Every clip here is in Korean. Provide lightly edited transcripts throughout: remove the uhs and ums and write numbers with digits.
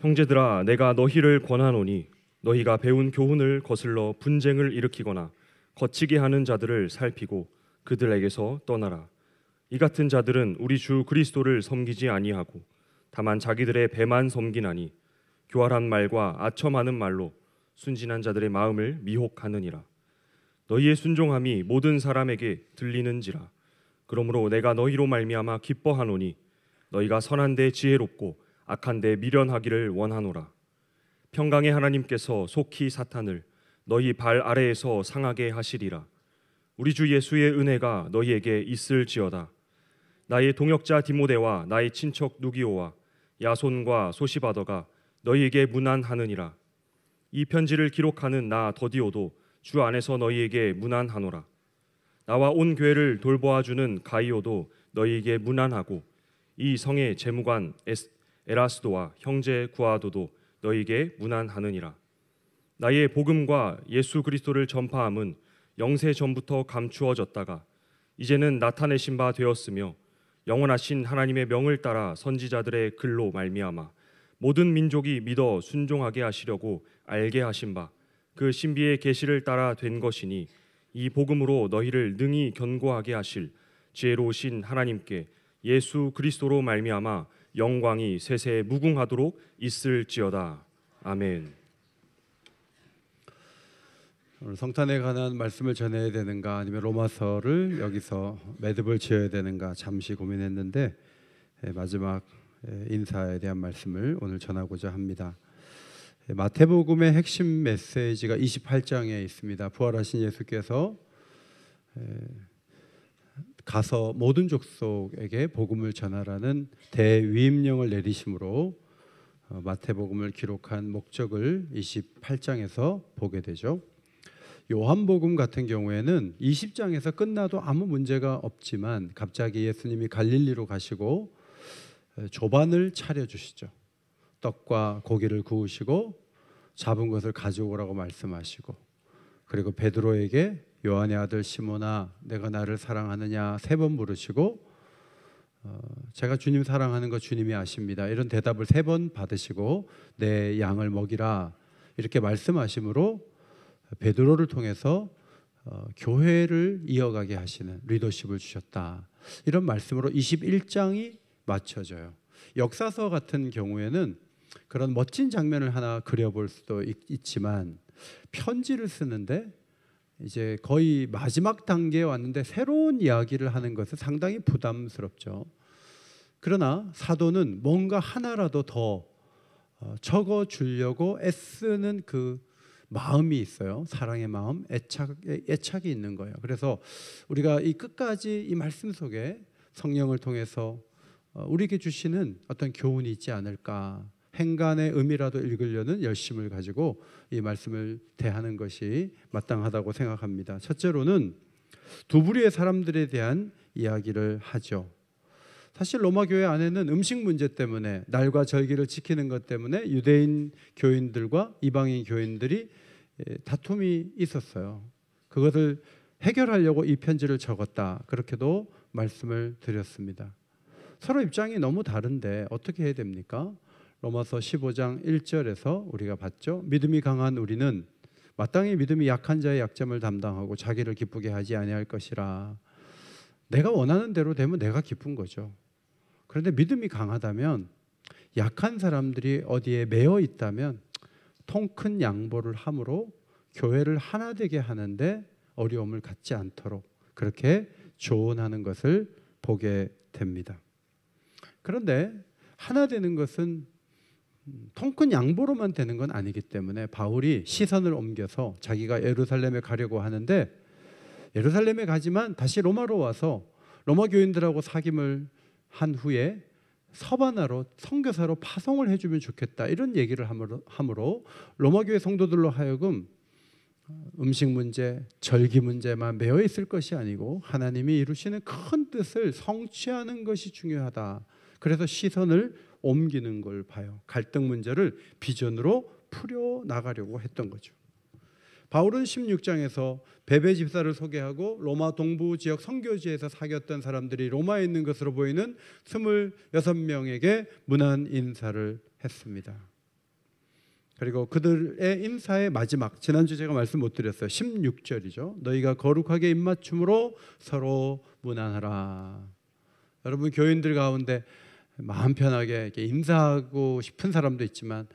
형제들아, 내가 너희를 권하노니 너희가 배운 교훈을 거슬러 분쟁을 일으키거나 거치게 하는 자들을 살피고 그들에게서 떠나라. 이 같은 자들은 우리 주 그리스도를 섬기지 아니하고 다만 자기들의 배만 섬기나니 교활한 말과 아첨하는 말로 순진한 자들의 마음을 미혹하느니라. 너희의 순종함이 모든 사람에게 들리는지라. 그러므로 내가 너희로 말미암아 기뻐하노니 너희가 선한 데 지혜롭고 악한 데 미련하기를 원하노라. 평강의 하나님께서 속히 사탄을 너희 발 아래에서 상하게 하시리라. 우리 주 예수의 은혜가 너희에게 있을지어다. 나의 동역자 디모데와 나의 친척 누기오와 야손과 소시바더가 너희에게 문안하느니라. 이 편지를 기록하는 나 더디오도 주 안에서 너희에게 문안하노라. 나와 온 교회를 돌보아주는 가이오도 너희에게 문안하고 이 성의 재무관 에라스도와 형제 구아도도 너희에게 문안하느니라. 나의 복음과 예수 그리스도를 전파함은 영세 전부터 감추어졌다가 이제는 나타내신 바 되었으며 영원하신 하나님의 명을 따라 선지자들의 글로 말미암아 모든 민족이 믿어 순종하게 하시려고 알게 하신 바 그 신비의 계시를 따라 된 것이니 이 복음으로 너희를 능히 견고하게 하실 지혜로우신 하나님께 예수 그리스도로 말미암아 영광이 세세 무궁하도록 있을지어다. 아멘. 오늘 성탄에 관한 말씀을 전해야 되는가 아니면 로마서를 여기서 매듭을 지어야 되는가 잠시 고민했는데 마지막 인사에 대한 말씀을 오늘 전하고자 합니다. 마태복음의 핵심 메시지가 28장에 있습니다. 부활하신 예수께서 가서 모든 족속에게 복음을 전하라는 대위임령을 내리심으로 마태복음을 기록한 목적을 28장에서 보게 되죠. 요한복음 같은 경우에는 20장에서 끝나도 아무 문제가 없지만 갑자기 예수님이 갈릴리로 가시고 조반을 차려주시죠. 떡과 고기를 구우시고 잡은 것을 가져오라고 말씀하시고 그리고 베드로에게 요한의 아들 시몬아 내가 나를 사랑하느냐 3번 물으시고 제가 주님 사랑하는 거 주님이 아십니다. 이런 대답을 3번 받으시고 내 양을 먹이라 이렇게 말씀하심으로 베드로를 통해서 교회를 이어가게 하시는 리더십을 주셨다. 이런 말씀으로 21장이 맞춰져요. 역사서 같은 경우에는 그런 멋진 장면을 하나 그려볼 수도 있지만 편지를 쓰는데 이제 거의 마지막 단계에 왔는데 새로운 이야기를 하는 것은 상당히 부담스럽죠. 그러나 사도는 뭔가 하나라도 더 적어주려고 애쓰는 그 마음이 있어요. 사랑의 마음, 애착이 있는 거예요. 그래서 우리가 이 끝까지 이 말씀 속에 성령을 통해서 우리에게 주시는 어떤 교훈이 있지 않을까. 행간의 의미라도 읽으려는 열심을 가지고 이 말씀을 대하는 것이 마땅하다고 생각합니다. 첫째로는 두 부류의 사람들에 대한 이야기를 하죠. 사실 로마 교회 안에는 음식 문제 때문에 날과 절기를 지키는 것 때문에 유대인 교인들과 이방인 교인들이 다툼이 있었어요. 그것을 해결하려고 이 편지를 적었다. 그렇게도 말씀을 드렸습니다. 서로 입장이 너무 다른데 어떻게 해야 됩니까? 로마서 15장 1절에서 우리가 봤죠. 믿음이 강한 우리는 마땅히 믿음이 약한 자의 약점을 담당하고 자기를 기쁘게 하지 아니할 것이라. 내가 원하는 대로 되면 내가 기쁜 거죠. 그런데 믿음이 강하다면 약한 사람들이 어디에 매여 있다면 통 큰 양보를 함으로 교회를 하나 되게 하는데 어려움을 갖지 않도록 그렇게 조언하는 것을 보게 됩니다. 그런데 하나 되는 것은 통 큰 양보로만 되는 건 아니기 때문에 바울이 시선을 옮겨서 자기가 예루살렘에 가려고 하는데 예루살렘에 가지만 다시 로마로 와서 로마 교인들하고 사귐을 한 후에 서바나로 선교사로 파송을 해주면 좋겠다 이런 얘기를 함으로 로마 교회 성도들로 하여금 음식 문제, 절기 문제만 매여 있을 것이 아니고 하나님이 이루시는 큰 뜻을 성취하는 것이 중요하다. 그래서 시선을 옮기는 걸 봐요. 갈등 문제를 비전으로 풀어나가려고 했던 거죠. 바울은 16장에서 베베 집사를 소개하고 로마 동부 지역 선교지에서 사귀었던 사람들이 로마에 있는 것으로 보이는 26명에게 문안 인사를 했습니다. 그리고 그들의 인사의 마지막, 지난주 제가 말씀 못 드렸어요. 16절이죠. 너희가 거룩하게 입맞춤으로 서로 문안하라. 여러분, 교인들 가운데 마음 편하게 이렇게 인사하고 싶은 사람도 있지만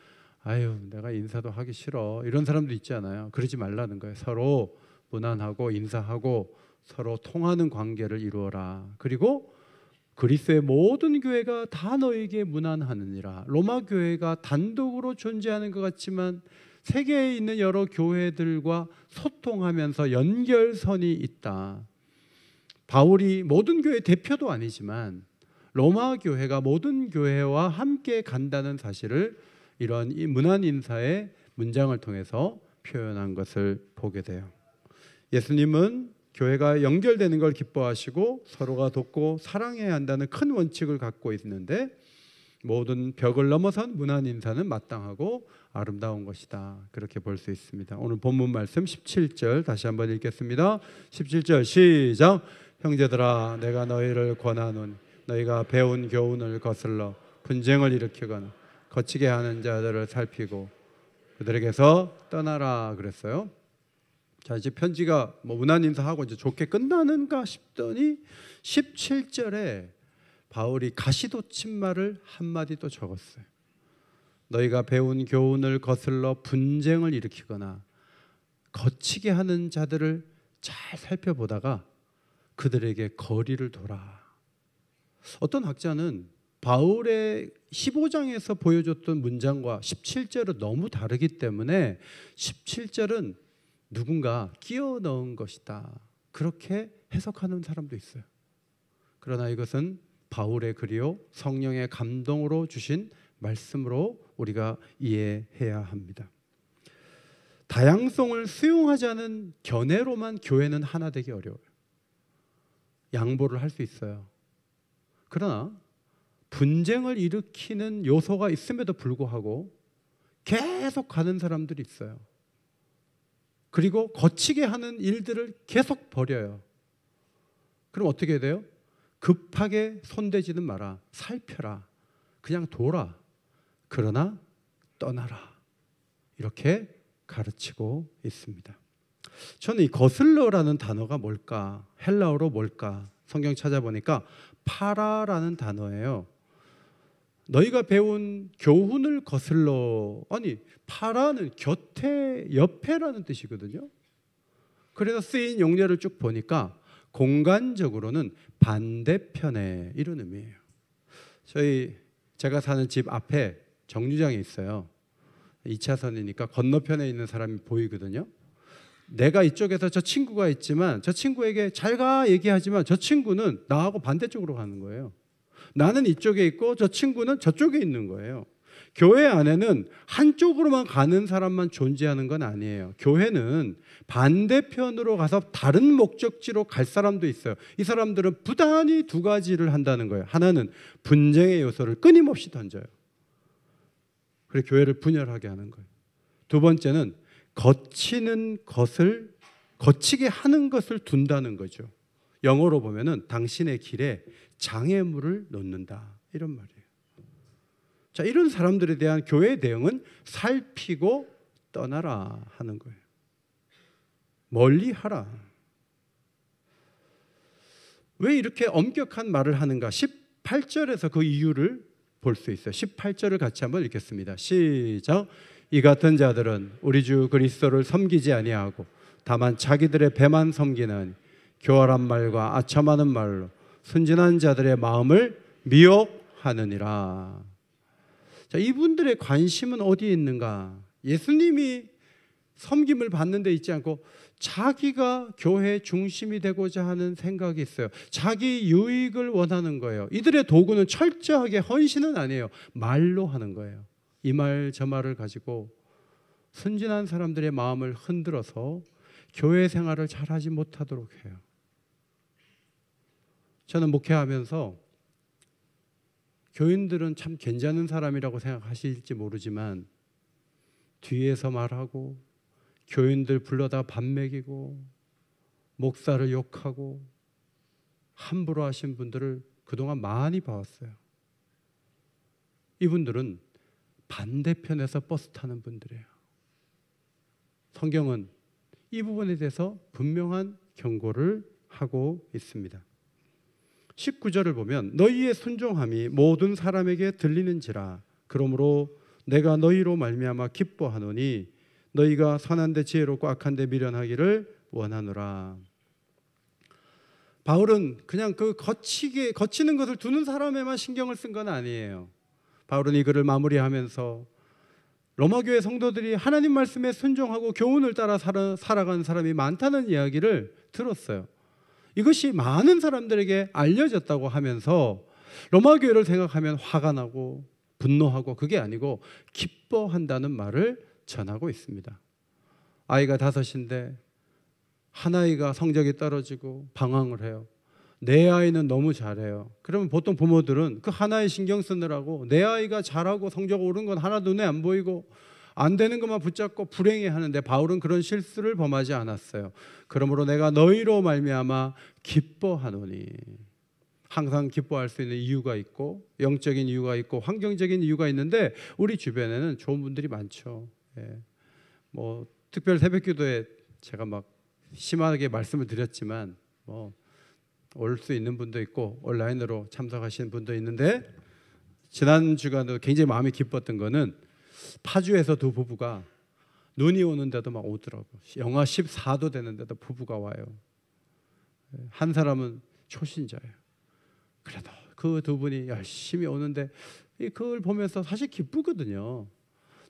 아유, 내가 인사도 하기 싫어, 이런 사람도 있잖아요. 그러지 말라는 거예요. 서로 문안하고 인사하고 서로 통하는 관계를 이루어라. 그리고 그리스도의 모든 교회가 다 너에게 문안하느니라. 로마 교회가 단독으로 존재하는 것 같지만 세계에 있는 여러 교회들과 소통하면서 연결선이 있다. 바울이 모든 교회 대표도 아니지만 로마 교회가 모든 교회와 함께 간다는 사실을 이런 이 문안 인사의 문장을 통해서 표현한 것을 보게 돼요. 예수님은 교회가 연결되는 걸 기뻐하시고 서로가 돕고 사랑해야 한다는 큰 원칙을 갖고 있는데 모든 벽을 넘어선 문안 인사는 마땅하고 아름다운 것이다. 그렇게 볼 수 있습니다. 오늘 본문 말씀 17절 다시 한번 읽겠습니다. 17절 시작. 형제들아, 내가 너희를 권하노니 너희가 배운 교훈을 거슬러 분쟁을 일으키거나 거치게 하는 자들을 살피고 그들에게서 떠나라 그랬어요. 자, 이제 편지가 문안 인사하고 이제 좋게 끝나는가 싶더니 17절에 바울이 가시돋친 말을 한마디 또 적었어요. 너희가 배운 교훈을 거슬러 분쟁을 일으키거나 거치게 하는 자들을 잘 살펴보다가 그들에게 거리를 둬라. 어떤 학자는 바울의 15장에서 보여줬던 문장과 17절은 너무 다르기 때문에 17절은 누군가 끼워 넣은 것이다, 그렇게 해석하는 사람도 있어요. 그러나 이것은 바울의 글이요 성령의 감동으로 주신 말씀으로 우리가 이해해야 합니다. 다양성을 수용하자는 견해로만 교회는 하나 되기 어려워요. 양보를 할 수 있어요. 그러나 분쟁을 일으키는 요소가 있음에도 불구하고 계속 가는 사람들이 있어요. 그리고 거치게 하는 일들을 계속 벌여요. 그럼 어떻게 돼요? 급하게 손대지는 마라. 살펴라. 그냥 둬라. 그러나 떠나라. 이렇게 가르치고 있습니다. 저는 이 거슬러라는 단어가 뭘까? 헬라어로 뭘까? 성경 찾아보니까 파라라는 단어예요. 너희가 배운 교훈을 거슬러, 아니 파라는 곁에, 옆에라는 뜻이거든요. 그래서 쓰인 용례를 쭉 보니까 공간적으로는 반대편에, 이런 의미예요. 제가 사는 집 앞에 정류장이 있어요. 2차선이니까 건너편에 있는 사람이 보이거든요. 내가 이쪽에서 저 친구가 있지만 저 친구에게 잘 가 얘기하지만 저 친구는 나하고 반대쪽으로 가는 거예요. 나는 이쪽에 있고 저 친구는 저쪽에 있는 거예요. 교회 안에는 한쪽으로만 가는 사람만 존재하는 건 아니에요. 교회는 반대편으로 가서 다른 목적지로 갈 사람도 있어요. 이 사람들은 부단히 두 가지를 한다는 거예요. 하나는 분쟁의 요소를 끊임없이 던져요. 그래서 교회를 분열하게 하는 거예요. 두 번째는 거치는 것을, 거치게 하는 것을 둔다는 거죠. 영어로 보면은 당신의 길에 장애물을 놓는다, 이런 말이에요. 자, 이런 사람들에 대한 교회의 대응은 살피고 떠나라 하는 거예요. 멀리 하라. 왜 이렇게 엄격한 말을 하는가? 18절에서 그 이유를 볼 수 있어요. 18절을 같이 한번 읽겠습니다. 시작. 이 같은 자들은 우리 주 그리스도를 섬기지 아니하고 다만 자기들의 배만 섬기는 교활한 말과 아첨하는 말로 순진한 자들의 마음을 미혹하느니라. 자, 이분들의 관심은 어디에 있는가? 예수님이 섬김을 받는 데 있지 않고 자기가 교회 중심이 되고자 하는 생각이 있어요. 자기 유익을 원하는 거예요. 이들의 도구는 철저하게 헌신은 아니에요. 말로 하는 거예요. 이 말 저 말을 가지고 순진한 사람들의 마음을 흔들어서 교회 생활을 잘하지 못하도록 해요. 저는 목회하면서 교인들은 참 괜찮은 사람이라고 생각하실지 모르지만 뒤에서 말하고 교인들 불러다 밥 먹이고 목사를 욕하고 함부로 하신 분들을 그동안 많이 봐왔어요. 이분들은 반대편에서 버스 타는 분들이에요. 성경은 이 부분에 대해서 분명한 경고를 하고 있습니다. 19절을 보면 너희의 순종함이 모든 사람에게 들리는지라 그러므로 내가 너희로 말미암아 기뻐하노니 너희가 선한 데 지혜롭고 악한 데 미련하기를 원하노라. 바울은 그냥 그 거치는 것을 두는 사람에만 신경을 쓴 건 아니에요. 바울은 이 글을 마무리하면서 로마 교회 성도들이 하나님 말씀에 순종하고 교훈을 따라 살아가는 사람이 많다는 이야기를 들었어요. 이것이 많은 사람들에게 알려졌다고 하면서 로마 교회를 생각하면 화가 나고 분노하고 그게 아니고 기뻐한다는 말을 전하고 있습니다. 아이가 5인데 한 아이가 성적이 떨어지고 방황을 해요. 내 아이는 너무 잘해요. 그러면 보통 부모들은 그 하나에 신경 쓰느라고 내 아이가 잘하고 성적 오른 건 하나도 눈에 안 보이고 안 되는 것만 붙잡고 불행해하는데 바울은 그런 실수를 범하지 않았어요. 그러므로 내가 너희로 말미암아 기뻐하노니. 항상 기뻐할 수 있는 이유가 있고 영적인 이유가 있고 환경적인 이유가 있는데 우리 주변에는 좋은 분들이 많죠. 예. 뭐 특별 새벽기도에 제가 막 심하게 말씀을 드렸지만 올 수 있는 분도 있고 온라인으로 참석하시는 분도 있는데 지난 주간도 굉장히 마음이 기뻤던 거는 파주에서 두 부부가 눈이 오는데도 막 오더라고요. 영하 14도 되는데도 부부가 와요. 한 사람은 초신자예요. 그래도 그 두 분이 열심히 오는데 그걸 보면서 사실 기쁘거든요.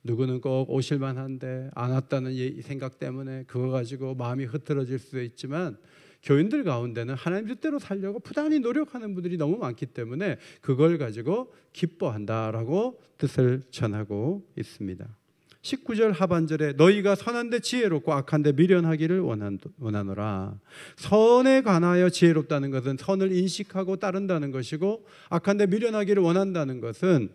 누구는 꼭 오실만 한데 안 왔다는 생각 때문에 그거 가지고 마음이 흐트러질 수도 있지만 교인들 가운데는 하나님 뜻대로 살려고 부단히 노력하는 분들이 너무 많기 때문에 그걸 가지고 기뻐한다라고 뜻을 전하고 있습니다. 19절 하반절에 너희가 선한데 지혜롭고 악한데 미련하기를 원하노라. 선에 관하여 지혜롭다는 것은 선을 인식하고 따른다는 것이고 악한데 미련하기를 원한다는 것은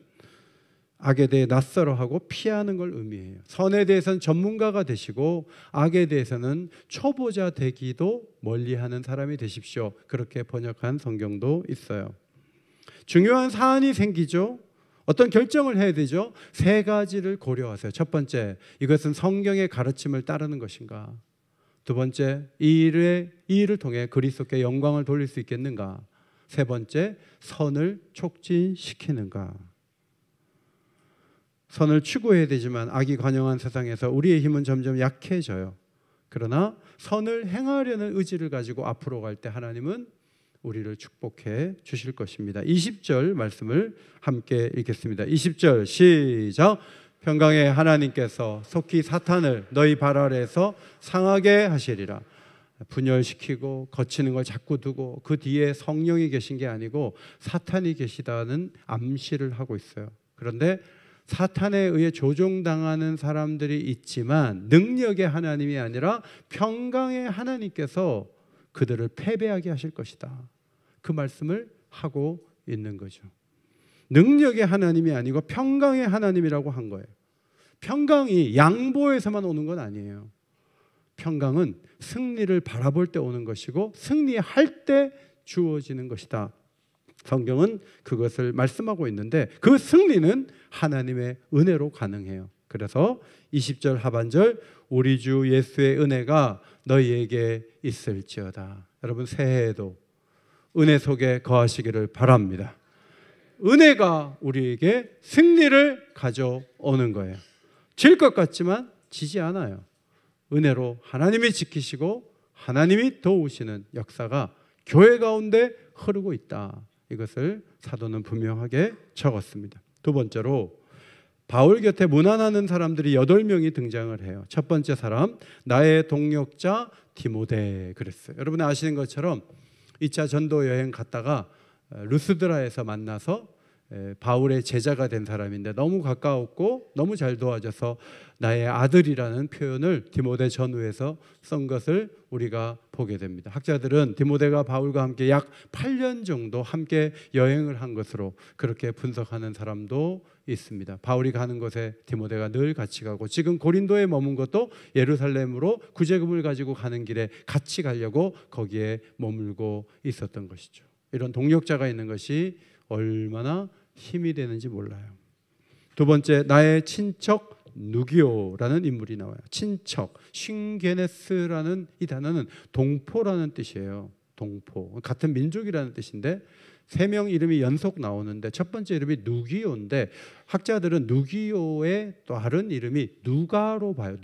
악에 대해 낯설어하고 피하는 걸 의미해요. 선에 대해서는 전문가가 되시고 악에 대해서는 초보자 되기도 멀리하는 사람이 되십시오. 그렇게 번역한 성경도 있어요. 중요한 사안이 생기죠. 어떤 결정을 해야 되죠. 3가지를 고려하세요. 첫 번째, 이것은 성경의 가르침을 따르는 것인가? 두 번째, 이 일을 통해 그리스도께 영광을 돌릴 수 있겠는가? 세 번째, 선을 촉진시키는가? 선을 추구해야 되지만 악이 관영한 세상에서 우리의 힘은 점점 약해져요. 그러나 선을 행하려는 의지를 가지고 앞으로 갈 때 하나님은 우리를 축복해 주실 것입니다. 20절 말씀을 함께 읽겠습니다. 20절 시작. 평강의 하나님께서 속히 사탄을 너희 발 아래에서 상하게 하시리라. 분열시키고 거치는 걸 자꾸 두고 그 뒤에 성령이 계신 게 아니고 사탄이 계시다는 암시를 하고 있어요. 그런데 사탄에 의해 조종당하는 사람들이 있지만 능력의 하나님이 아니라 평강의 하나님께서 그들을 패배하게 하실 것이다. 그 말씀을 하고 있는 거죠. 능력의 하나님이 아니고 평강의 하나님이라고 한 거예요. 평강이 양보에서만 오는 건 아니에요. 평강은 승리를 바라볼 때 오는 것이고 승리할 때 주어지는 것이다. 성경은 그것을 말씀하고 있는데 그 승리는 하나님의 은혜로 가능해요. 그래서 20절 하반절 우리 주 예수의 은혜가 너희에게 있을지어다. 여러분 새해에도 은혜 속에 거하시기를 바랍니다. 은혜가 우리에게 승리를 가져오는 거예요. 질 것 같지만 지지 않아요. 은혜로 하나님이 지키시고 하나님이 도우시는 역사가 교회 가운데 흐르고 있다. 이것을 사도는 분명하게 적었습니다. 두 번째로 바울 곁에 문안하는 사람들이 8명이 등장을 해요. 첫 번째 사람 나의 동역자 디모데 그랬어요. 여러분 아시는 것처럼 2차 전도 여행 갔다가 루스드라에서 만나서 바울의 제자가 된 사람인데 너무 가까웠고 너무 잘 도와줘서 나의 아들이라는 표현을 디모데 전후에서 쓴 것을 우리가 보게 됩니다. 학자들은 디모데가 바울과 함께 약 8년 정도 함께 여행을 한 것으로 그렇게 분석하는 사람도 있습니다. 바울이 가는 곳에 디모데가 늘 같이 가고 지금 고린도에 머문 것도 예루살렘으로 구제금을 가지고 가는 길에 같이 가려고 거기에 머물고 있었던 것이죠. 이런 동역자가 있는 것이 얼마나 힘이 되는지 몰라요. 두 번째, 나의 친척 누기오라는 인물이 나와요. 친척, 쉰게네스라는 이 단어는 동포라는 뜻이에요. 동포, 같은 민족이라는 뜻인데 세 명 이름이 연속 나오는데 첫 번째 이름이 누기오인데 학자들은 누기오의 또 다른 이름이 누가로 봐요.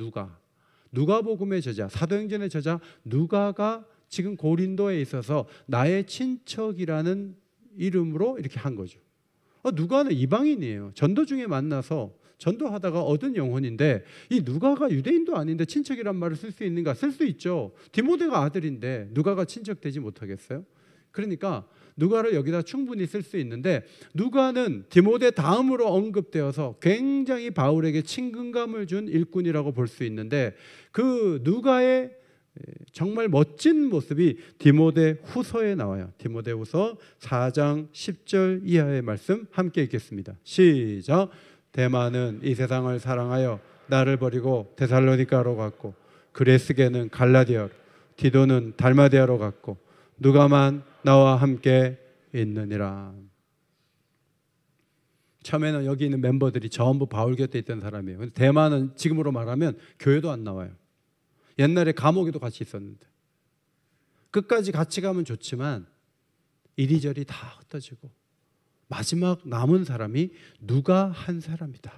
누가복음의 저자, 사도행전의 저자 누가가 지금 고린도에 있어서 나의 친척이라는 이름으로 이렇게 한 거죠. 누가는 이방인이에요. 전도 중에 만나서 전도하다가 얻은 영혼인데 이 누가가 유대인도 아닌데 친척이란 말을 쓸 수 있는가? 쓸 수 있죠. 디모데가 아들인데 누가가 친척되지 못하겠어요? 그러니까 누가를 여기다 충분히 쓸 수 있는데 누가는 디모데 다음으로 언급되어서 굉장히 바울에게 친근감을 준 일꾼이라고 볼 수 있는데 그 누가의 정말 멋진 모습이 디모데 후서에 나와요. 디모데 후서 4장 10절 이하의 말씀 함께 읽겠습니다. 시작. 데마는 이 세상을 사랑하여 나를 버리고 데살로니가로 갔고 그레스게는 갈라디아로 디도는 달마디아로 갔고 누가만 나와 함께 있느니라. 처음에는 여기 있는 멤버들이 전부 바울 곁에 있던 사람이에요. 근데 데마는 지금으로 말하면 교회도 안 나와요. 옛날에 감옥에도 같이 있었는데 끝까지 같이 가면 좋지만 이리저리 다 흩어지고 마지막 남은 사람이 누가 한 사람이다.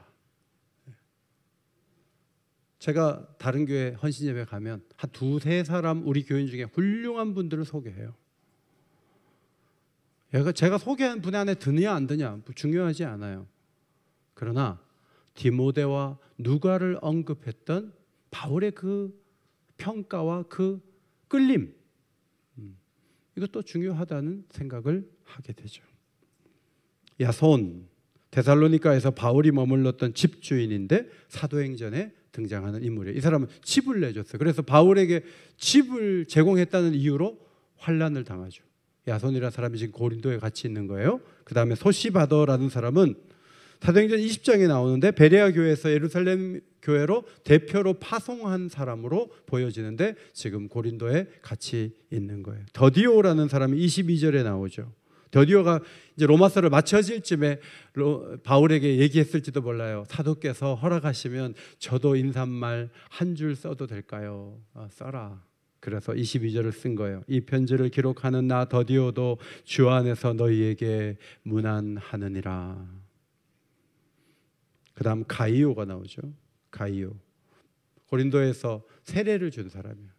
제가 다른 교회 헌신예배 가면 한 두세 사람 우리 교인 중에 훌륭한 분들을 소개해요. 제가 소개한 분 안에 드느냐 안 드냐 중요하지 않아요. 그러나 디모데와 누가를 언급했던 바울의 그 평가와 그 끌림, 이것도 중요하다는 생각을 하게 되죠. 야손, 데살로니가에서 바울이 머물렀던 집주인인데 사도행전에 등장하는 인물이에요. 이 사람은 집을 내줬어요. 그래서 바울에게 집을 제공했다는 이유로 환난을 당하죠. 야손이라는 사람이 지금 고린도에 같이 있는 거예요. 그 다음에 소시바더라는 사람은 사도행전 20장에 나오는데 베레아 교회에서 예루살렘 교회로 대표로 파송한 사람으로 보여지는데 지금 고린도에 같이 있는 거예요. 더디오라는 사람이 22절에 나오죠. 더디오가 이제 로마서를 마쳐질 쯤에 바울에게 얘기했을지도 몰라요. 사도께서 허락하시면 저도 인사말 한 줄 써도 될까요? 써라. 그래서 22절을 쓴 거예요. 이 편지를 기록하는 나 더디오도 주 안에서 너희에게 문안하느니라. 그 다음 가이오가 나오죠. 가이오, 고린도에서 세례를 준 사람이에요.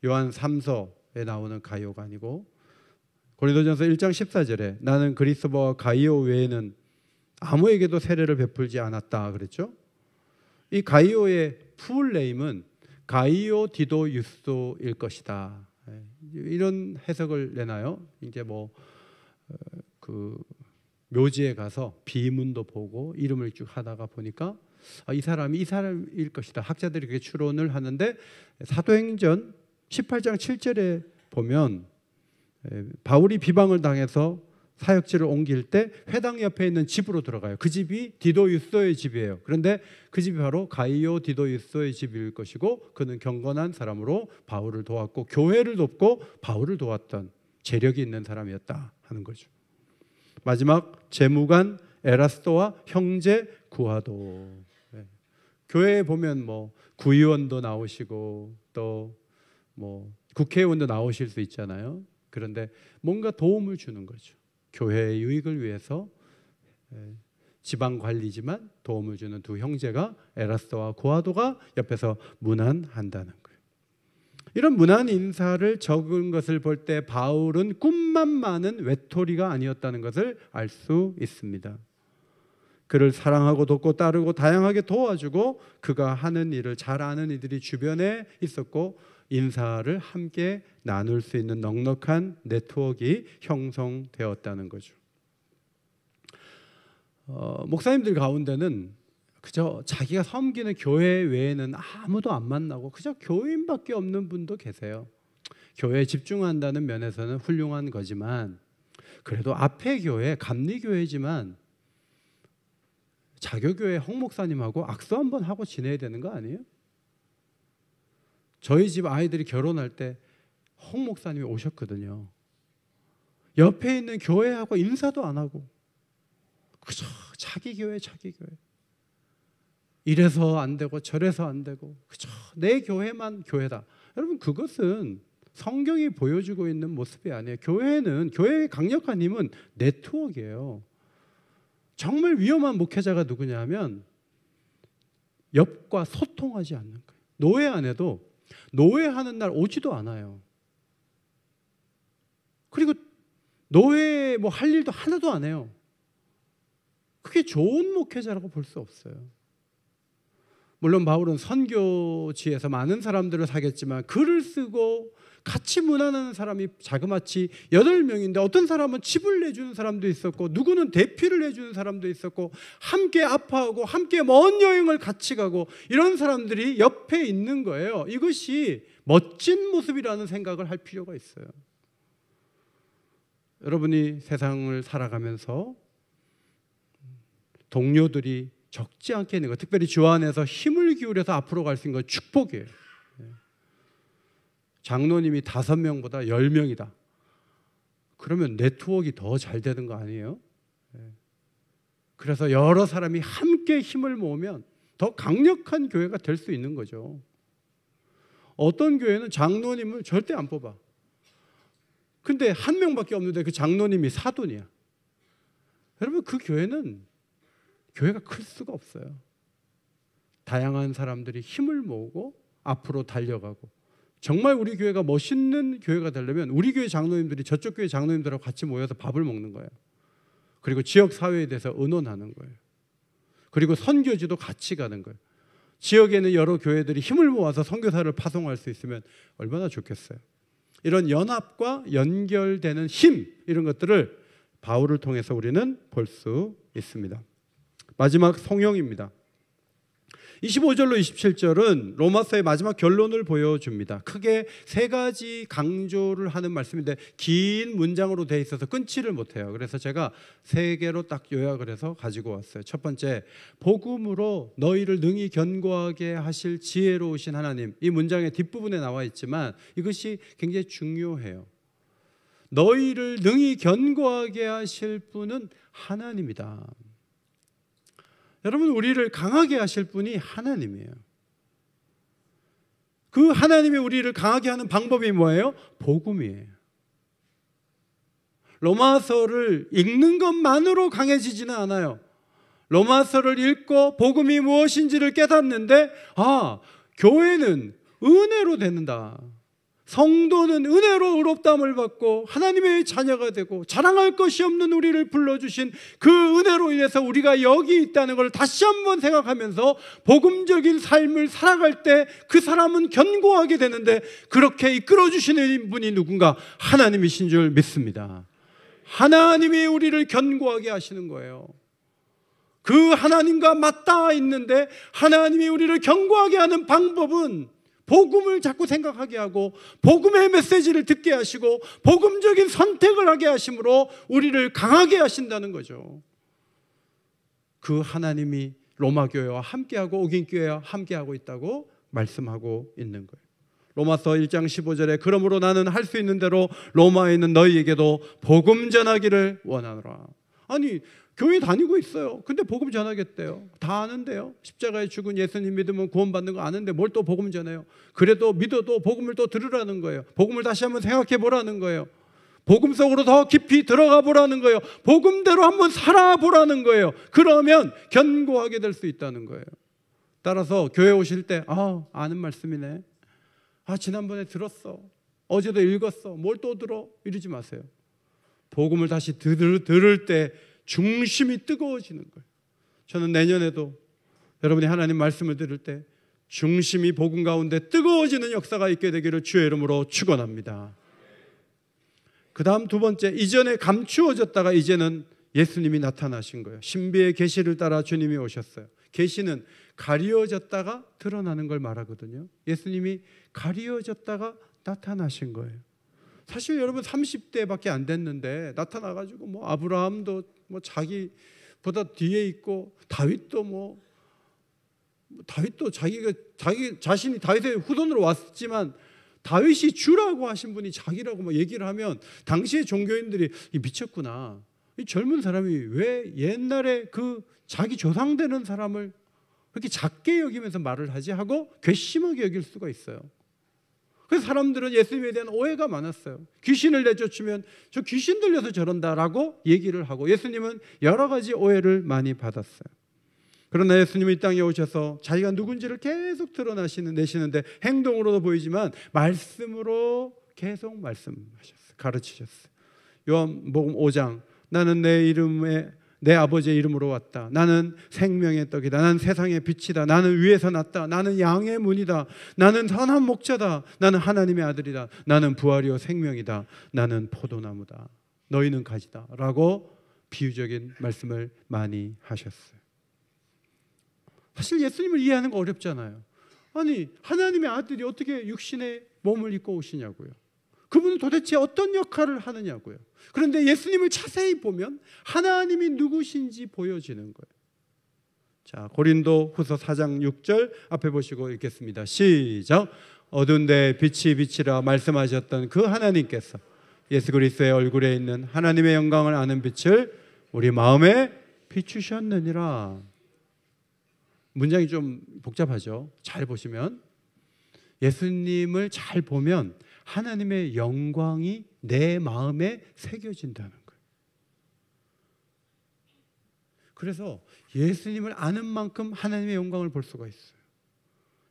요한 3서에 나오는 가이오가 아니고 고린도전서 1장 14절에 나는 그리스도와 가이오 외에는 아무에게도 세례를 베풀지 않았다 그랬죠. 이 가이오의 풀네임은 가이오 디도 유스도일 것이다. 이런 해석을 내나요? 이제 그 묘지에 가서 비문도 보고 이름을 쭉 하다가 보니까 이 사람이 이 사람일 것이다. 학자들이 그렇게 추론을 하는데 사도행전 18장 7절에 보면 바울이 비방을 당해서 사역지를 옮길 때 회당 옆에 있는 집으로 들어가요. 그 집이 디도 유스도의 집이에요. 그런데 그 집이 바로 가이오 디도 유스도의 집일 것이고 그는 경건한 사람으로 바울을 도왔고 교회를 돕고 바울을 도왔던 재력이 있는 사람이었다 하는 거죠. 마지막 재무관 에라스도와 형제 구하도. 교회에 보면 구의원도 나오시고 또 국회의원도 나오실 수 있잖아요. 그런데 뭔가 도움을 주는 거죠. 교회의 유익을 위해서 지방 관리지만 도움을 주는 두 형제가 에라스도와 구하도가 옆에서 문안한다는 거예요. 이런 문안 인사를 적은 것을 볼 때 바울은 꿈만 많은 외톨이가 아니었다는 것을 알 수 있습니다. 그를 사랑하고 돕고 따르고 다양하게 도와주고 그가 하는 일을 잘 아는 이들이 주변에 있었고 인사를 함께 나눌 수 있는 넉넉한 네트워크가 형성되었다는 거죠. 목사님들 가운데는 그저 자기가 섬기는 교회 외에는 아무도 안 만나고 그저 교인밖에 없는 분도 계세요. 교회에 집중한다는 면에서는 훌륭한 거지만 그래도 앞에 교회, 감리교회지만 자교교회 홍 목사님하고 악수 한번 하고 지내야 되는 거 아니에요? 저희 집 아이들이 결혼할 때 홍 목사님이 오셨거든요. 옆에 있는 교회하고 인사도 안 하고 그저 자기 교회. 이래서 안 되고 저래서 안 되고 그저 내 교회만 교회다. 여러분 그것은 성경이 보여주고 있는 모습이 아니에요. 교회의 강력한 힘은 네트워크예요. 정말 위험한 목회자가 누구냐 하면 옆과 소통하지 않는 거예요. 노회 안 해도 노회하는 날 오지도 않아요. 그리고 노회 뭐 할 일도 하나도 안 해요. 그게 좋은 목회자라고 볼 수 없어요. 물론 바울은 선교지에서 많은 사람들을 사귀었지만 글을 쓰고 같이 문안하는 사람이 자그마치 8명인데 어떤 사람은 집을 내주는 사람도 있었고 누구는 대피를 해주는 사람도 있었고 함께 아파하고 함께 먼 여행을 같이 가고 이런 사람들이 옆에 있는 거예요. 이것이 멋진 모습이라는 생각을 할 필요가 있어요. 여러분이 세상을 살아가면서 동료들이 적지 않게 있는 것, 특별히 주 안에서 힘을 기울여서 앞으로 갈 수 있는 건 축복이에요. 장로님이 5명보다 10명이다. 그러면 네트워크가 더 잘 되는 거 아니에요? 그래서 여러 사람이 함께 힘을 모으면 더 강력한 교회가 될 수 있는 거죠. 어떤 교회는 장로님을 절대 안 뽑아. 근데 1명밖에 없는데 그 장로님이 사돈이야. 여러분 그 교회는 교회가 클 수가 없어요. 다양한 사람들이 힘을 모으고 앞으로 달려가고 정말 우리 교회가 멋있는 교회가 되려면 우리 교회 장로님들이 저쪽 교회 장로님들하고 같이 모여서 밥을 먹는 거예요. 그리고 지역 사회에 대해서 의논하는 거예요. 그리고 선교지도 같이 가는 거예요. 지역에는 여러 교회들이 힘을 모아서 선교사를 파송할 수 있으면 얼마나 좋겠어요. 이런 연합과 연결되는 힘, 이런 것들을 바울을 통해서 우리는 볼 수 있습니다. 마지막 성령입니다. 25절로 27절은 로마서의 마지막 결론을 보여줍니다. 크게 3가지 강조를 하는 말씀인데 긴 문장으로 되어 있어서 끊지를 못해요. 그래서 제가 3개로 딱 요약을 해서 가지고 왔어요. 첫 번째, 복음으로 너희를 능히 견고하게 하실 지혜로우신 하나님. 이 문장의 뒷부분에 나와 있지만 이것이 굉장히 중요해요. 너희를 능히 견고하게 하실 분은 하나님이다. 여러분 우리를 강하게 하실 분이 하나님이에요. 그 하나님이 우리를 강하게 하는 방법이 뭐예요? 복음이에요. 로마서를 읽는 것만으로 강해지지는 않아요. 로마서를 읽고 복음이 무엇인지를 깨닫는데 교회는 은혜로 되는다. 성도는 은혜로 의롭다함을 받고 하나님의 자녀가 되고 자랑할 것이 없는 우리를 불러주신 그 은혜로 인해서 우리가 여기 있다는 걸 다시 한번 생각하면서 복음적인 삶을 살아갈 때 그 사람은 견고하게 되는데 그렇게 이끌어주시는 분이 누군가 하나님이신 줄 믿습니다. 하나님이 우리를 견고하게 하시는 거예요. 그 하나님과 맞닿아 있는데 하나님이 우리를 견고하게 하는 방법은 복음을 자꾸 생각하게 하고 복음의 메시지를 듣게 하시고 복음적인 선택을 하게 하심으로 우리를 강하게 하신다는 거죠. 그 하나님이 로마교회와 함께하고 오긴교회와 함께하고 있다고 말씀하고 있는 거예요. 로마서 1장 15절에 그러므로 나는 할 수 있는 대로 로마에 있는 너희에게도 복음 전하기를 원하노라. 아니 교회 다니고 있어요. 근데 복음 전하겠대요. 다 아는데요. 십자가에 죽은 예수님 믿으면 구원받는 거 아는데 뭘 또 복음 전해요. 그래도 믿어도 복음을 또 들으라는 거예요. 복음을 다시 한번 생각해 보라는 거예요. 복음 속으로 더 깊이 들어가 보라는 거예요. 복음대로 한번 살아보라는 거예요. 그러면 견고하게 될 수 있다는 거예요. 따라서 교회 오실 때 아는 말씀이네. 지난번에 들었어. 어제도 읽었어. 뭘 또 들어? 이러지 마세요. 복음을 다시 들을 때 중심이 뜨거워지는 거예요. 저는 내년에도 여러분이 하나님 말씀을 들을 때 중심이 복음 가운데 뜨거워지는 역사가 있게 되기를 주의 이름으로 축원합니다. 그 다음 두 번째, 이전에 감추어졌다가 이제는 예수님이 나타나신 거예요. 신비의 계시를 따라 주님이 오셨어요. 계시는 가리워졌다가 드러나는 걸 말하거든요. 예수님이 가리워졌다가 나타나신 거예요. 사실 여러분 30대밖에 안 됐는데 나타나가지고 아브라함도 자기보다 뒤에 있고 다윗도 자기 자신이 다윗의 후손으로 왔지만 다윗이 주라고 하신 분이 자기라고 얘기를 하면 당시의 종교인들이 미쳤구나. 이 젊은 사람이 왜 옛날에 그 자기 조상되는 사람을 그렇게 작게 여기면서 말을 하지 하고 괘씸하게 여길 수가 있어요. 그래서 사람들은 예수님에 대한 오해가 많았어요. 귀신을 내쫓으면 저 귀신 들려서 저런다라고 얘기를 하고, 예수님은 여러 가지 오해를 많이 받았어요. 그러나 예수님이 이 땅에 오셔서 자기가 누군지를 계속 드러내시는데 행동으로도 보이지만 말씀으로 계속 말씀하셨어요. 가르치셨어요. 요한복음 5장, 나는 내 아버지의 이름으로 왔다. 나는 생명의 떡이다. 나는 세상의 빛이다. 나는 위에서 났다. 나는 양의 문이다. 나는 선한 목자다. 나는 하나님의 아들이다. 나는 부활이요 생명이다. 나는 포도나무다. 너희는 가지다. 라고 비유적인 말씀을 많이 하셨어요. 사실 예수님을 이해하는 거 어렵잖아요. 아니, 하나님의 아들이 어떻게 육신의 몸을 입고 오시냐고요. 그분은 도대체 어떤 역할을 하느냐고요. 그런데 예수님을 자세히 보면 하나님이 누구신지 보여지는 거예요. 자, 고린도 후서 4장 6절 앞에 보시고 읽겠습니다. 시작. 어두운 데 빛이 빛이라 말씀하셨던 그 하나님께서 예수 그리스도의 얼굴에 있는 하나님의 영광을 아는 빛을 우리 마음에 비추셨느니라. 문장이 좀 복잡하죠. 잘 보시면 예수님을 잘 보면 하나님의 영광이 내 마음에 새겨진다는 거예요. 그래서 예수님을 아는 만큼 하나님의 영광을 볼 수가 있어요.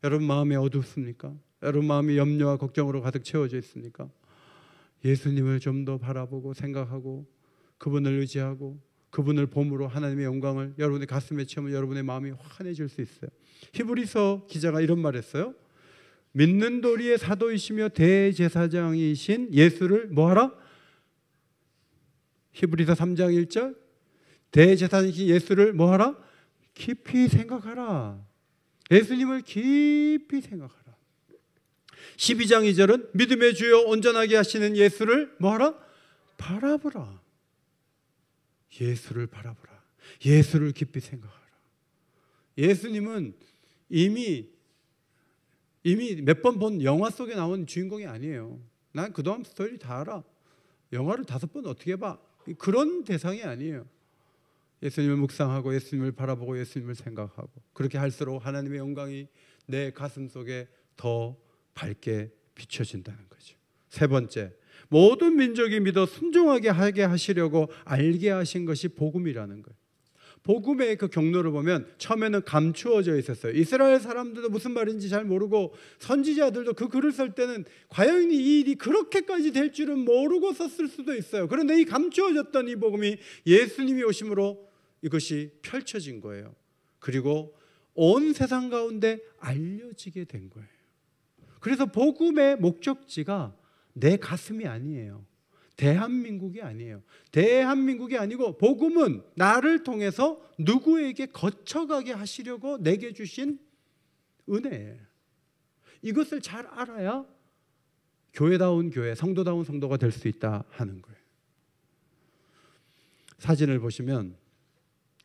여러분 마음이 어둡습니까? 여러분 마음이 염려와 걱정으로 가득 채워져 있습니까? 예수님을 좀 더 바라보고 생각하고 그분을 의지하고 그분을 봄으로 하나님의 영광을 여러분의 가슴에 채우면 여러분의 마음이 환해질 수 있어요. 히브리서 기자가 이런 말 했어요. 믿는 도리의 사도이시며 대제사장이신 예수를 뭐하라? 히브리서 3장 1절 대제사장이신 예수를 뭐하라? 깊이 생각하라. 예수님을 깊이 생각하라. 12장 2절은 믿음의 주요 온전하게 하시는 예수를 뭐하라? 바라보라. 예수를 바라보라. 예수를 깊이 생각하라. 예수님은 이미 몇 번 본 영화 속에 나온 주인공이 아니에요. 난 그동안 스토리 다 알아. 영화를 5번 어떻게 봐? 그런 대상이 아니에요. 예수님을 묵상하고 예수님을 바라보고 예수님을 생각하고 그렇게 할수록 하나님의 영광이 내 가슴 속에 더 밝게 비춰진다는 거죠. 세 번째, 모든 민족이 믿어 순종하게 하게 하시려고 알게 하신 것이 복음이라는 거예요. 복음의 그 경로를 보면 처음에는 감추어져 있었어요. 이스라엘 사람들도 무슨 말인지 잘 모르고 선지자들도 그 글을 쓸 때는 과연 이 일이 그렇게까지 될 줄은 모르고 썼을 수도 있어요. 그런데 이 감추어졌던 이 복음이 예수님이 오심으로 이것이 펼쳐진 거예요. 그리고 온 세상 가운데 알려지게 된 거예요. 그래서 복음의 목적지가 내 가슴이 아니에요. 대한민국이 아니에요. 대한민국이 아니고 복음은 나를 통해서 누구에게 거쳐가게 하시려고 내게 주신 은혜예요. 이것을 잘 알아야 교회다운 교회, 성도다운 성도가 될 수 있다 하는 거예요. 사진을 보시면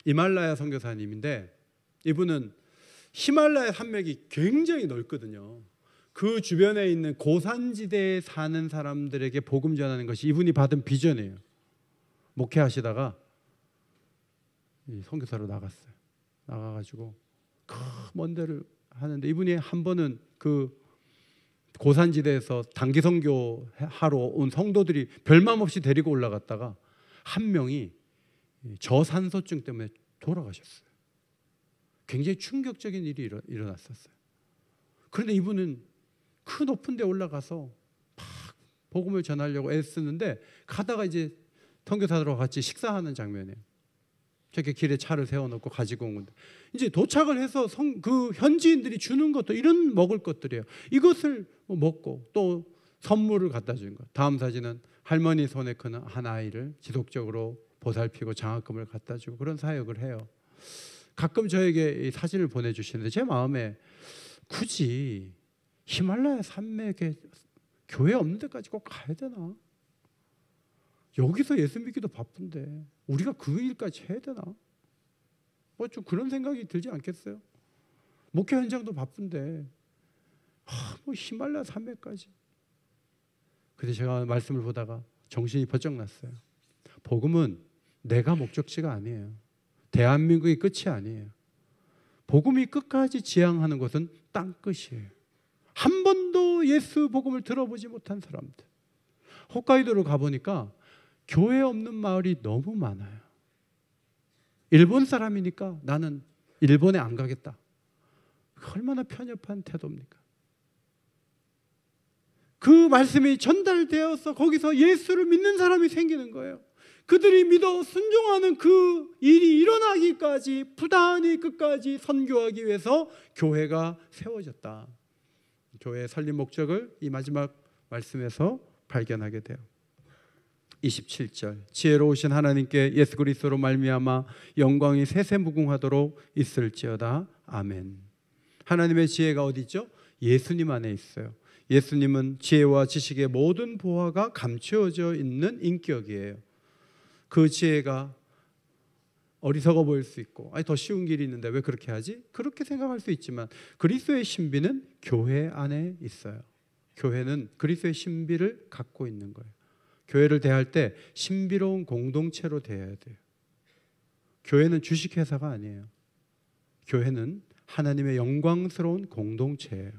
이말라야 선교사님인데 이분은 히말라야 산맥이 굉장히 넓거든요. 그 주변에 있는 고산지대에 사는 사람들에게 복음 전하는 것이 이분이 받은 비전이에요. 목회하시다가 선교사로 나갔어요. 나가가지고 먼 데를 하는데 이분이 한 번은 그 고산지대에서 단기 선교하러 온 성도들이 별맘 없이 데리고 올라갔다가 한 명이 저산소증 때문에 돌아가셨어요. 굉장히 충격적인 일이 일어났었어요. 그런데 이분은 그 높은 데 올라가서 막 복음을 전하려고 애쓰는데 가다가 이제 선교사들과 같이 식사하는 장면이에요. 저렇게 길에 차를 세워놓고 가지고 온 건데 이제 도착을 해서 그 현지인들이 주는 것도 이런 먹을 것들이에요. 이것을 먹고 또 선물을 갖다 주는 것. 다음 사진은 할머니 손에 큰 한 아이를 지속적으로 보살피고 장학금을 갖다 주고 그런 사역을 해요. 가끔 저에게 이 사진을 보내주시는데 제 마음에 굳이 히말라야 산맥에 교회 없는 데까지 꼭 가야 되나? 여기서 예수 믿기도 바쁜데 우리가 그 일까지 해야 되나? 뭐 좀 그런 생각이 들지 않겠어요? 목회 현장도 바쁜데 뭐 히말라야 산맥까지. 근데 제가 말씀을 보다가 정신이 번쩍 났어요. 복음은 내가 목적지가 아니에요. 대한민국이 끝이 아니에요. 복음이 끝까지 지향하는 것은 땅끝이에요. 한 번도 예수 복음을 들어보지 못한 사람들. 홋카이도를 가보니까 교회 없는 마을이 너무 많아요. 일본 사람이니까 나는 일본에 안 가겠다. 얼마나 편협한 태도입니까? 그 말씀이 전달되어서 거기서 예수를 믿는 사람이 생기는 거예요. 그들이 믿어 순종하는 그 일이 일어나기까지 부단히 끝까지 선교하기 위해서 교회가 세워졌다. 교회의 설립 목적을 이 마지막 말씀에서 발견하게 돼요. 27절 지혜로우신 하나님께 예수 그리스도로 말미암아 영광이 세세무궁하도록 있을지어다. 아멘. 하나님의 지혜가 어디 있죠? 예수님 안에 있어요. 예수님은 지혜와 지식의 모든 보화가 감추어져 있는 인격이에요. 그 지혜가 어리석어 보일 수 있고 아니 더 쉬운 길이 있는데 왜 그렇게 하지? 그렇게 생각할 수 있지만 그리스도의 신비는 교회 안에 있어요. 교회는 그리스도의 신비를 갖고 있는 거예요. 교회를 대할 때 신비로운 공동체로 대해야 돼요. 교회는 주식회사가 아니에요. 교회는 하나님의 영광스러운 공동체예요.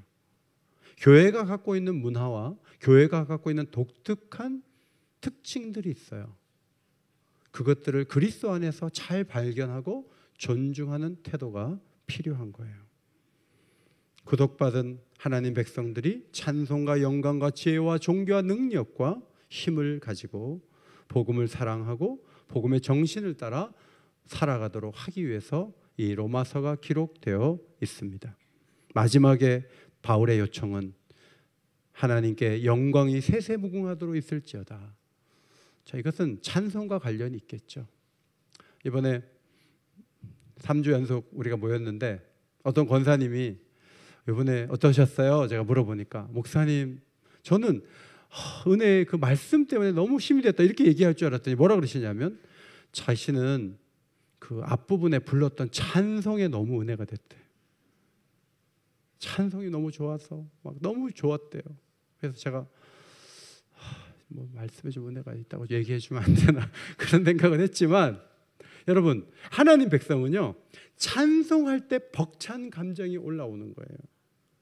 교회가 갖고 있는 문화와 교회가 갖고 있는 독특한 특징들이 있어요. 그것들을 그리스도 안에서 잘 발견하고 존중하는 태도가 필요한 거예요. 구속받은 하나님 백성들이 찬송과 영광과 지혜와 종교와 능력과 힘을 가지고 복음을 사랑하고 복음의 정신을 따라 살아가도록 하기 위해서 이 로마서가 기록되어 있습니다. 마지막에 바울의 요청은 하나님께 영광이 세세무궁하도록 있을지어다. 자, 이것은 찬송과 관련이 있겠죠. 이번에 3주 연속 우리가 모였는데 어떤 권사님이 이번에 어떠셨어요? 제가 물어보니까 목사님 저는 은혜의 그 말씀 때문에 너무 힘이 됐다 이렇게 얘기할 줄 알았더니 뭐라 그러시냐면 자신은 그 앞부분에 불렀던 찬송에 너무 은혜가 됐대. 찬송이 너무 좋아서 막 너무 좋았대요. 그래서 제가 뭐 말씀에 좀 은혜가 있다고 얘기해 주면 안 되나 그런 생각은 했지만 여러분 하나님 백성은요 찬송할 때 벅찬 감정이 올라오는 거예요.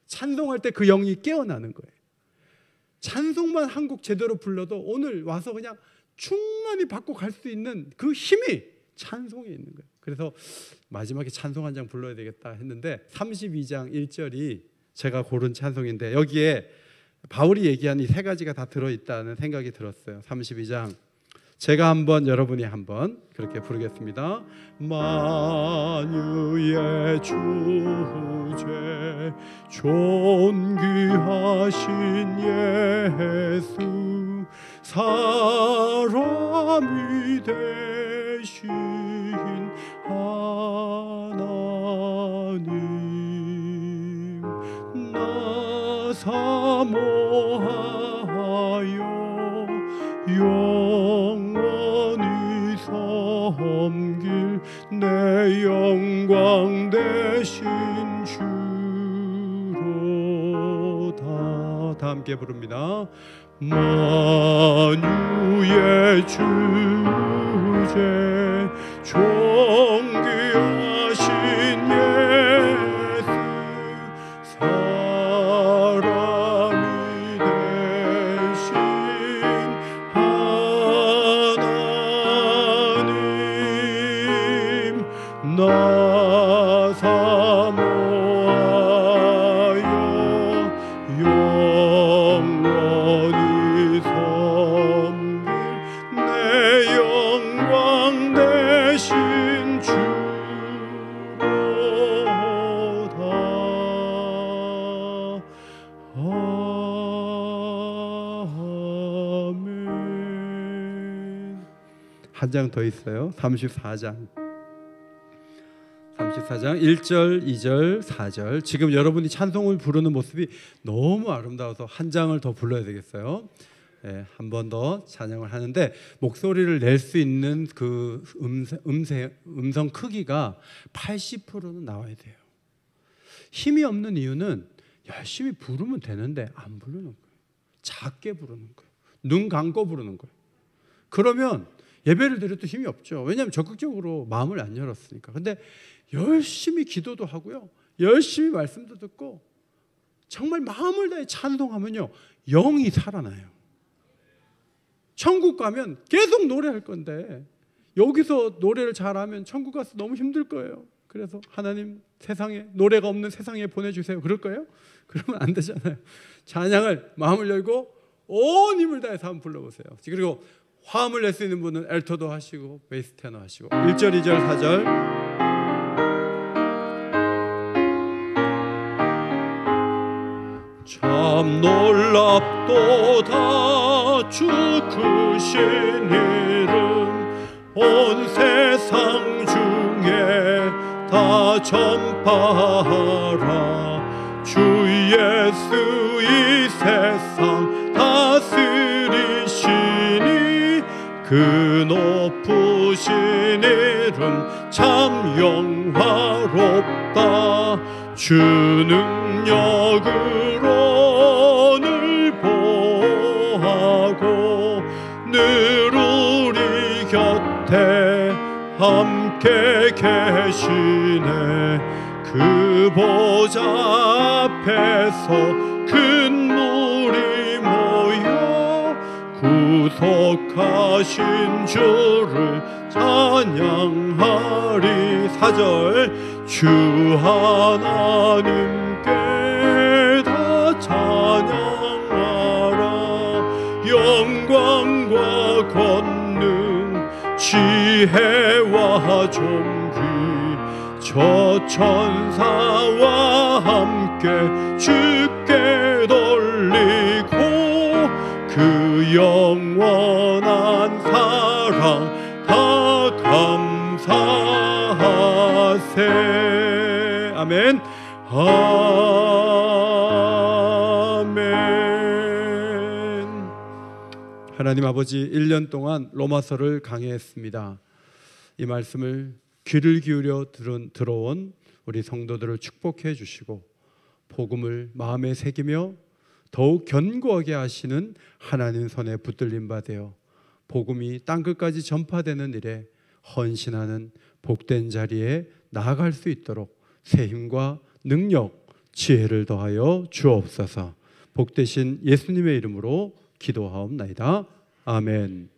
찬송할 때 그 영이 깨어나는 거예요. 찬송만 한 곡 제대로 불러도 오늘 와서 그냥 충만히 받고 갈 수 있는 그 힘이 찬송에 있는 거예요. 그래서 마지막에 찬송 한 장 불러야 되겠다 했는데 32장 1절이 제가 고른 찬송인데 여기에 바울이 얘기한 이 세 가지가 다 들어있다는 생각이 들었어요. 32장 제가 한번 여러분이 한번 그렇게 부르겠습니다. 만유의 주제 존귀하신 예수 사람이 되신 하나님 나 사모하여 영원히 섬길 내 영광 되신 주로다. 다 함께 부릅니다. 만유의 주제 존귀하신 예수 사람이 되신 하나님 나 사모하여 영원히 섬길 내 영광 되신 주로다. 아멘. 한 장 더 있어요. 34장 1절, 2절, 4절. 지금 여러분이 찬송을 부르는 모습이 너무 아름다워서 한 장을 더 불러야 되겠어요. 네, 한 번 더 찬양을 하는데 목소리를 낼 수 있는 그 음성 크기가 80%는 나와야 돼요. 힘이 없는 이유는 열심히 부르면 되는데 안 부르는 거예요. 작게 부르는 거예요. 눈 감고 부르는 거예요. 그러면 예배를 드려도 힘이 없죠. 왜냐하면 적극적으로 마음을 안 열었으니까. 근데 열심히 기도도 하고요, 열심히 말씀도 듣고 정말 마음을 다해 찬송하면요, 영이 살아나요. 천국 가면 계속 노래할 건데 여기서 노래를 잘하면 천국 가서 너무 힘들 거예요. 그래서 하나님 세상에 노래가 없는 세상에 보내주세요 그럴 거예요? 그러면 안 되잖아요. 찬양을 마음을 열고 온 힘을 다해서 한번 불러보세요. 그리고 화음을 낼 수 있는 분은 엘토도 하시고 베이스 테너 하시고 1절, 2절, 4절 참 놀랍도다 주 크신 이름 온 세상 중에 다 전파하라. 주 예수 이 세상 다스리시니 그 높으신 이름 참 영화롭다. 주 능력으로 늘 보호하고 늘 우리 곁에 함께 계시네. 그 보좌 앞에서 큰 무리 모여 구속하신 주를 찬양하리. 4절 주 하나님께 다 찬양하라. 영광과 권능 지혜와 존귀 저 천사와 함께 주께 돌리고 그 영원한 사랑 다 감사하세. 아멘. 아멘. 하나님 아버지, 1년 동안 로마서를 강해했습니다. 이 말씀을 귀를 기울여 들어온 우리 성도들을 축복해 주시고 복음을 마음에 새기며 더욱 견고하게 하시는 하나님 손에 붙들림 받으여 복음이 땅끝까지 전파되는 일에 헌신하는 복된 자리에 나아갈 수 있도록 새 힘과 능력, 지혜를 더하여 주옵소서. 복되신 예수님의 이름으로 기도하옵나이다. 아멘.